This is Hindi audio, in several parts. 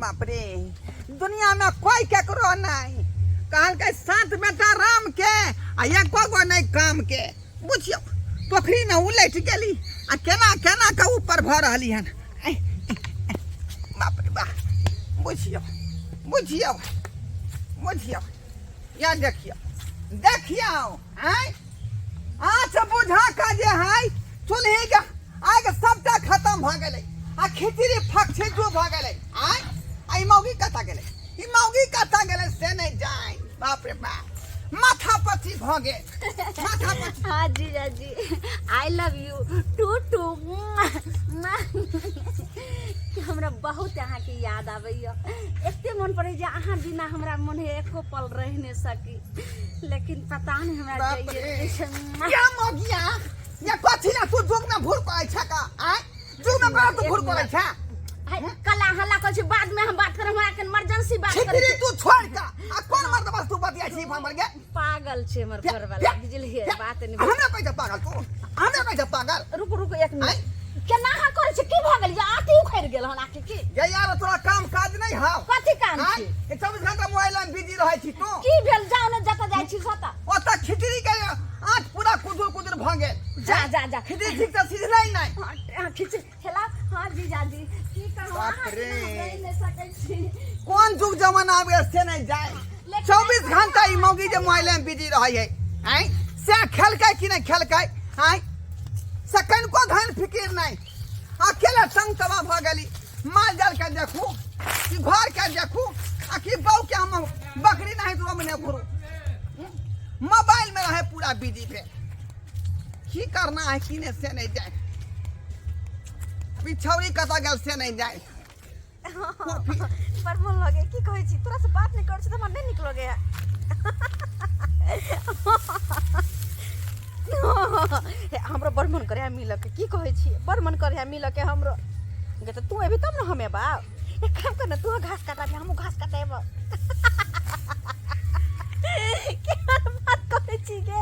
बाप रे दुनिया में कोई केकरो नहीं कहल के 7 बेटा राम के आ एको गो नहीं काम के बुझियो पोखरी में उलट गेली आ केना केना के ऊपर भ रहली हन बाप रे बा बुझियो बुझियो बुझियो या देखियो देखियो हैं आज बुझा का जे है चुल्ही के आग सबटा खत्म भ गेलै आ खिचड़ी फक भ गेलै आई मौगी कता गेलै ई मौगी कता गेलै से नहीं जाय बाप रे बाप माथा पची भ गेल माथा पची हाँ जीजा जी I love you too too हमरा बहुत अहाँ के याद आबैया एते मन पड़े जे अहाँ बिना हमरा मन एको पल रह नहीं सकी लेकिन पता नहीं हमरा जाइए क्या मौगिया या कथि ना तू जोग में भूल पड़ै छ का जोग में करा तू भूल पड़ै छ कला हल्ला कर छी बाद में हम बात करब हमरा के इमरजेंसी बात करे छी तू छोड़ का आ कोन मर्द बस तू बतिया छी हमर के पागल छे हमर घर वाला बुझलिए बात नहीं हमरा कहै पागल तू हमरा कहै पागल रुक रुक एक मिनट केना हा करे छी की भ गेल जे आटी उखड़ गेल हन आटी की ये यार तोरा काम काज नहीं हाउ कथि काम छी ए 24 घंटा मोबाइल में बिजी रहै छी तू की भेल जाओ न जता जाय छी सता ओता खिचड़ी के आठ पूरा कुदुर भ गेल जा जा जा खिचड़ी ठीक से सिझलै नहीं खिचड़ी खेला हां जीजा जी की कहू बाप रे नहीं सकै छी कौन जुग जमाना आबे से नहीं जाए 24 घंटा ई मौगी जे मोबाइल में बिजी रहै है हैं से खेलकै कि नहीं खेलकै हैं सेकंड को धन फिकिर नहीं अकेले संग तबाह भ गेली माल जाल के देखू कि घर के देखू आ कि बहू के हम बकरी नहीं तो मने घुरू मोबाइल में रहे पूरा बिजी पे की करना है कि ने से नहीं जाए पिछौरी कता गेल से नहीं जाए पर मन लगे की कहै छी तोरा से बात नहीं कर छी त मन नहीं निकलो गया हमरो बड़ मन करे मिल के की कहै छी बड़ मन करे मिल के हमरो गे त तू अभी तब न हमें बा एक काम कर न तू घास काटा दे हम घास काटेब केहन बात कहै छी गे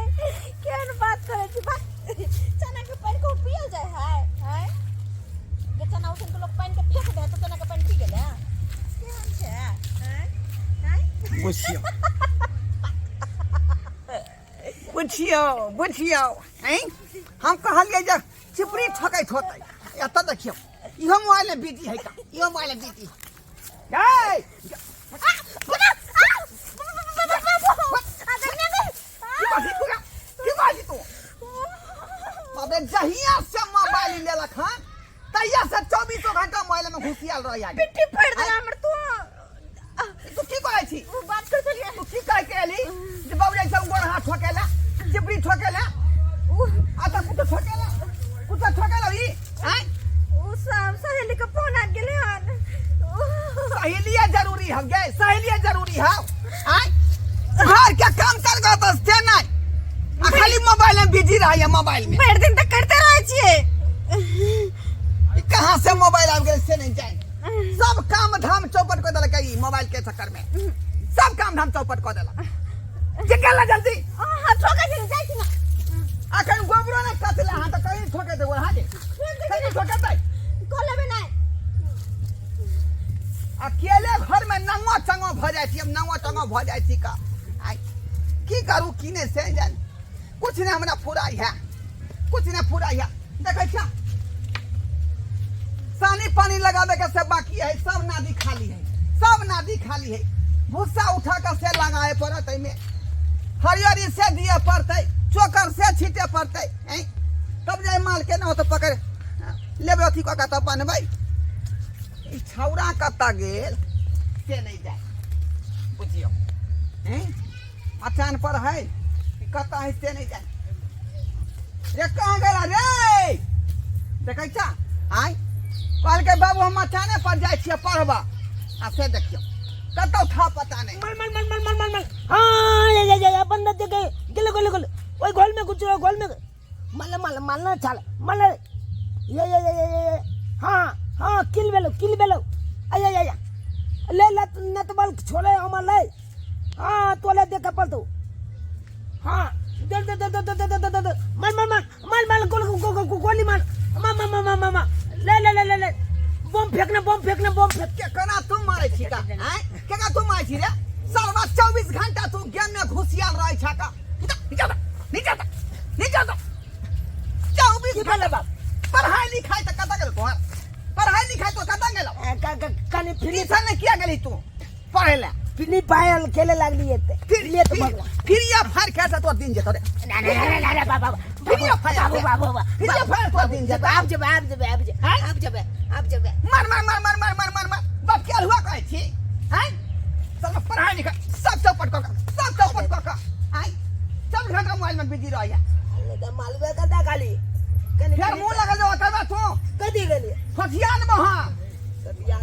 केहन बात कहै छी बा चना के पानी को पियल जाय है गे चना उठन के लोग पानी के फेंक दे त चना के पानी पी गेले केहन छै हैं बुझियो बुझियो बुझियो हैं हम कहलिए जे चिपरी ठोकै होतै एत देखियो इहो मोबाइल में बिजी है का इहो मोबाइल में बिजी गए अबे जहिया से मोबाइल लेलक हन तहिया से 24 घंटा मोबाइल में घुसियाल रह जाय पिट्टी फाड़ दे हमर तू की कहै छी वो बात कर चलिए तू की कह के एली जे बाबू जैसे गोड़ हाथ ठोकेला चिपरी ठोकेला आता कुछ ठोकेला ई हैं ओ सब सहेली के फोन आ गेले हन सहेलिया जरूरी है गे सहेलिया जरूरी है हैं घर के काम कर गो बस से नहीं आ खाली मोबाइल में बिजी रही है मोबाइल में भर दिन तक करते रहे छिए कहां से मोबाइल आ गेल से नहीं जाए सब काम धाम चौपट को देलक ई मोबाइल के चक्कर में सब काम धाम चौपट को देलक जे गेला जल्दी हां ठोका छी जाय छी ना अखन गोबरो ने कतला हां तो कहीं ठोके दे हां जे कहीं ठोके दे को लेबे नहीं अकेले घर में नंगो चंगो भ जाय छी हम नंगो चंगो भ जाय छी का की करू किने से जान कुछ ने हमरा फुराई है कुछ ने फुराई है देखै छ सानी पानी लगावे के सब बाकी है सब नादी खाली है सब नादी खाली है भूसा उठा के से लगाए पड़त में हरियरी से दिए पड़ते चोकर से छीटे पड़ते तब जाए माल के ना तो पकड़ लेबे अथी का तब बनबै ई छौरा कता गेल से नहीं जाए बुझियो हैं मचान पर है कता है से नहीं जाए रे कहां गेला रे देखै छ आइ कहल के बाबू हम मचाने पर जाय छियै पढ़बा आ से देखियो कतौ था पता नहीं मल हां ये बंदा देखे गेले ओई गोल में कुछ गोल में मल ना चल मल ये हां किल बेलो आया ले न तो बल छोड़े हम ले हां तोले देख पल तो हां दे मल गोली मार ले बम फेंक के कना तुम मारे छी का हैं केका तू माय छी रे सालवा 24 घंटा तू गेम में घुसियाल रहै छ का नीचे 24 घंटा बाप पढ़ाई लिखाई त कता गेल तोहर पढ़ाई लिखाई तो कता गेल कनी फ्री ट्यूशन ने किया गेली तू पढ़े ला फ्री फायर खेले लागली एते फिर लिए तो भगला फिर ये फायर कैसे तो दिन जेतो रे ना बाबा फिर ये फायर फिर ये फायर तो दिन जेतो आप जब मार बाप क्या हुआ कहै छी हैं सब पढ़ाई लिखाई सब चौपट कर हैं 24 घंटा मोबाइल में बिजी रह या मालूम करता खाली फिर मुंह लगा जो होता तू कदी गेली फटियान बहा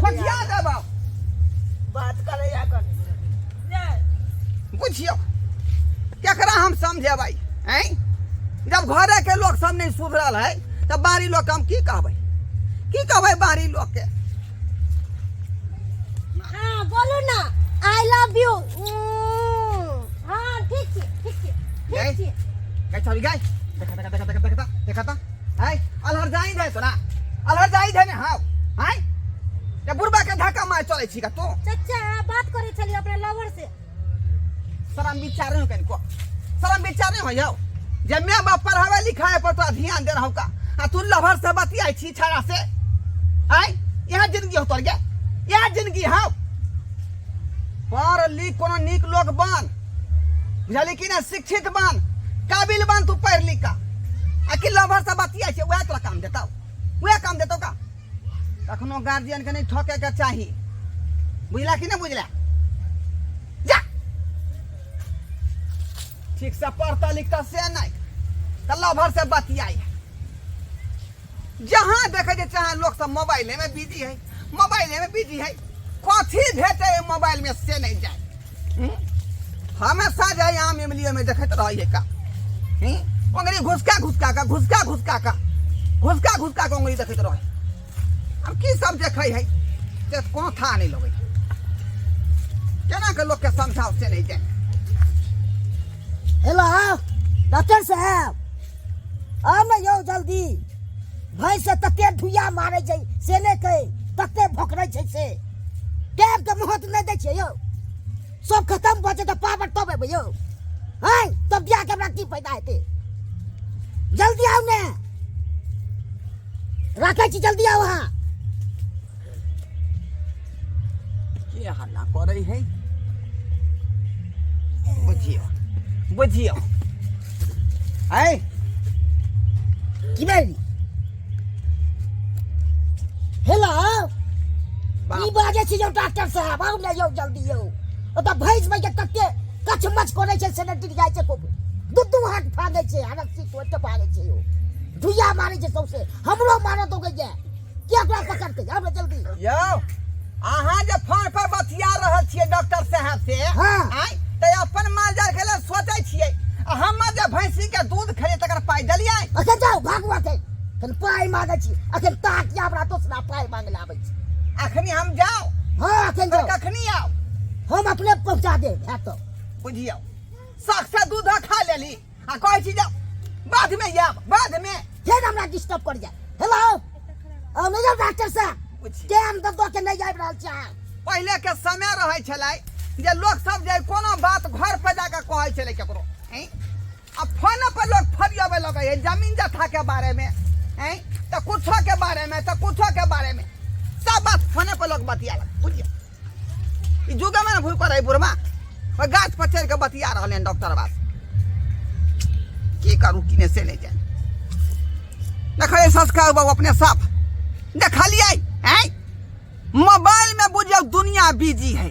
फटिया देब बात करे या कर बुझियो केकरा हम समझे भाई हैं जब घरे के लोग सब नहीं सुधरल है तब बाहरी लोग हम की कहबै बाहरी लोग के हाँ बोलू ना आई लव यू हाँ ठीक छी गई चली गई देखा है अलहर जाई दे तो ना अलहर जाई दे ने हां हैं ये बुढ़बा के धक्का मार चले छी का तू चाचा बात करे छली अपने लवर से शरम विचार नहीं कनको शरम विचार नहीं हो जाओ जब मैं बाप पढ़ावे लिखाए पर तो ध्यान दे रहू का आ तू लभर से बतियाई छी छाड़ा से हैं यहां जिंदगी हो तोर गया यहां जिंदगी हां पढ़ लिख कोनो नीक लोग बन बुझली कि ना शिक्षित बन काबिल बन तू पढ़ लिख का आखिर लभर से बतियाई छी वह तोरा काम देतो का कखनो गार्जियन के नहीं ठोके के चाहिए बुझला कि नहीं बुझला जा ठीक से पढ़ता लिखता से नहीं तल्ला भर से बतियाई जहां देखे चाहे लोग सब मोबाइल में बिजी है कथी भेटे मोबाइल में से नहीं जाए हमेशा जाए आम इमलियो में देखते रहिए का उंगली घुसका उंगली देखते रहे हम की सब देखे है से कोनो था नहीं लगे केना के लोग के समझाओ से नहीं जाए हेलो डॉक्टर साहब आ ना यो जल्दी भाई से तते धुइया मारे छै से ने कहे तते भोकरै छै से टाइम के महत्व नहीं दै छै यो सब खत्म भ जेतै पावर तबे भयो हैं तब बियाह के हमरा की फायदा हेतै जल्दी आओ ने राखै छी जल्दी आओ हां के हल्ला करे है बुझियो है की बेली हेलो ई बाजे छी जो डॉक्टर साहब आओ ने यो जल्दी यो ओ त भैंस में के तते कचमच करे छै सेनेटरी जाय छै को दुदू हाथ फागे छै हरसी टोट फागे छै यो धुइया मारे छै सबसे हमरो मारत हो गई केकरा पकड़ के आब जल्दी यो अहाँ जे फोन पर बतिया रहल छियै डॉक्टर साहब से हाँ। ते अपन माल जाल के लिए सोचै छियै हम जे भैंसी के दूध खेले तकर पाई देलियै अखन जाओ भागवा के कन पाई मांगे छी अखन ताकिया हमरा दोसरा पाई मांगे ले आबै छी अखनी हम जाओ हां अखन जाओ कखनी आओ हम अपने पहुंचा दे है तो बुझियो शक से दूध खा लेली आ कहै छी जाओ बाद में फिर हमरा डिस्टर्ब कर जाए हेलो ओ मेजर डॉक्टर साहब केम दो के नहीं आबि रहल छै पहले के समय रहे छलै जे लोग सब जे कोनो बात घर पे जाके कहै छलै केकरो हैं अब फोन पर लोग फरियावे लगे है जमीन जथा के बारे में हैं तो कुछो के बारे में सब बात फोन पर लोग बतिया लगे बुझियो ई जुग में भूल कर बुढ़मा और गाछ पर चढ़ के बतिया रहले डॉक्टर बात की करू किने से नहीं जाए देखिए संस्कार बाबू अपने साफ देखलिए हैं मोबाइल में बुझियो दुनिया बिजी है